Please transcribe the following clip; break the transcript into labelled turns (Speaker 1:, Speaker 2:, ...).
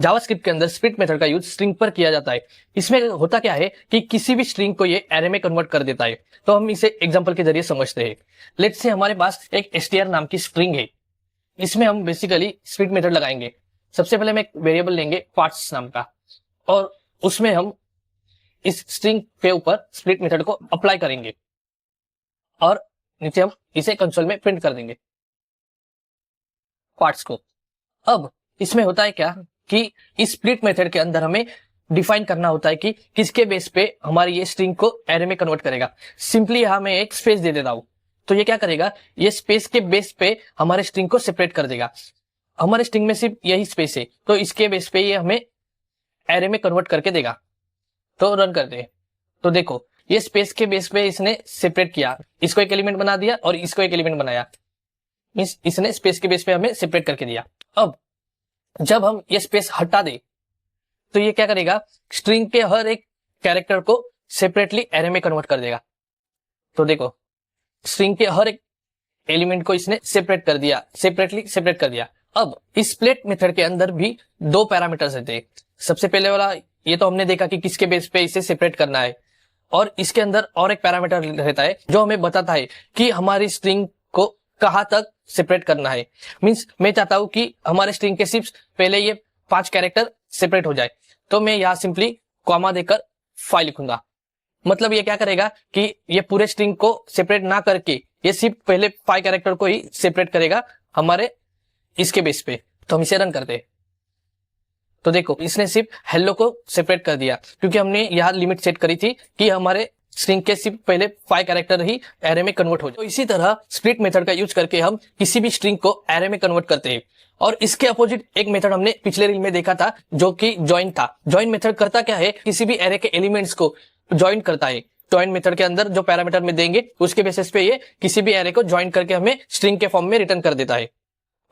Speaker 1: JavaScript के अंदर split method का यूज स्ट्रिंग पर किया जाता है। इसमें होता क्या है कि किसी भी स्ट्रिंग को ये एरे में कन्वर्ट कर देता है। तो हम इसे एग्जांपल के जरिए समझते हैं। लेट्स से हमारे पास एक str नाम की स्ट्रिंग है। इसमें हम बेसिकली स्प्लिट मेथड लगाएंगे। सबसे पहले हम एक वेरिएबल लेंगे पार्ट्स नाम का, और उसमें हम इस स्ट्रिंग के ऊपर स्प्लिट मेथड को अप्लाई करेंगे और नीचे हम इसे कंसोल में प्रिंट कर देंगे पार्ट्स को। अब इसमें होता है क्या कि इस स्प्लिट मेथड के अंदर हमें डिफाइन करना होता है कि किसके बेस पे हमारी ये स्ट्रिंग को एरे में कन्वर्ट करेगा। सिंपली यहां मैं एक स्पेस दे देता हूं, तो ये क्या करेगा, ये स्पेस के बेस पे हमारे स्ट्रिंग को सेपरेट कर देगा। हमारे स्ट्रिंग में सिर्फ यही स्पेस है, तो इसके बेस पे ये हमें एरे में कन्वर्ट करके देगा। तो रन करते हैं। तो देखो, ये स्पेस के बेस पे इसने सेपरेट किया, इसको एक एलिमेंट बना दिया और इसको एक एलिमेंट बनाया। मींस इसने स्पेस के बेस पे हमें सेपरेट करके दिया। अब जब हम ये स्पेस हटा दे तो ये क्या करेगा, स्ट्रिंग के हर एक कैरेक्टर को सेपरेटली एरे में कन्वर्ट कर देगा। तो देखो, स्ट्रिंग के हर एक एलिमेंट को इसने सेपरेट कर दिया, सेपरेटली सेपरेट कर दिया। अब इस स्प्लिट मेथड के अंदर भी दो पैरामीटर्स रहते हैं। सबसे पहले वाला ये तो हमने देखा कि किसके बेस पे इसे सेपरेट करना है, और इसके अंदर और एक पैरामीटर रहता है जो हमें बताता है कि हमारी स्ट्रिंग को कहां तक सेपरेट करना है। मींस मैं चाहता हूं कि हमारे स्ट्रिंग के सिर्फ पहले ये 5 कैरेक्टर सेपरेट हो जाए, तो मैं यहां सिंपली कॉमा देकर 5 लिखूंगा। मतलब ये क्या करेगा कि ये पूरे स्ट्रिंग को सेपरेट ना करके ये सिर्फ पहले 5 कैरेक्टर को ही सेपरेट करेगा हमारे इसके बेस पे। तो हम इसे रन करते हैं। तो देखो, इसने सिर्फ हेलो को सेपरेट कर दिया, क्योंकि हमने यहाँ लिमिट सेट करी थी कि हमारे स्ट्रिंग के सिर्फ पहले 5 कैरेक्टर ही एरे में कन्वर्ट हो जाए। तो इसी तरह स्प्लिट मेथड का यूज करके हम किसी भी स्ट्रिंग को एरे में कन्वर्ट करते हैं। और इसके अपोजिट एक मेथड हमने पिछले रील में देखा था जो कि ज्वाइन था। ज्वाइन मेथड करता क्या है, किसी भी एरे के एलिमेंट्स को ज्वाइन करता है। ज्वाइन मेथड के अंदर जो पैरामीटर में देंगे उसके बेसिस पे ये किसी भी एरे को ज्वाइन करके हमें स्ट्रिंग के फॉर्म में रिटर्न कर देता है।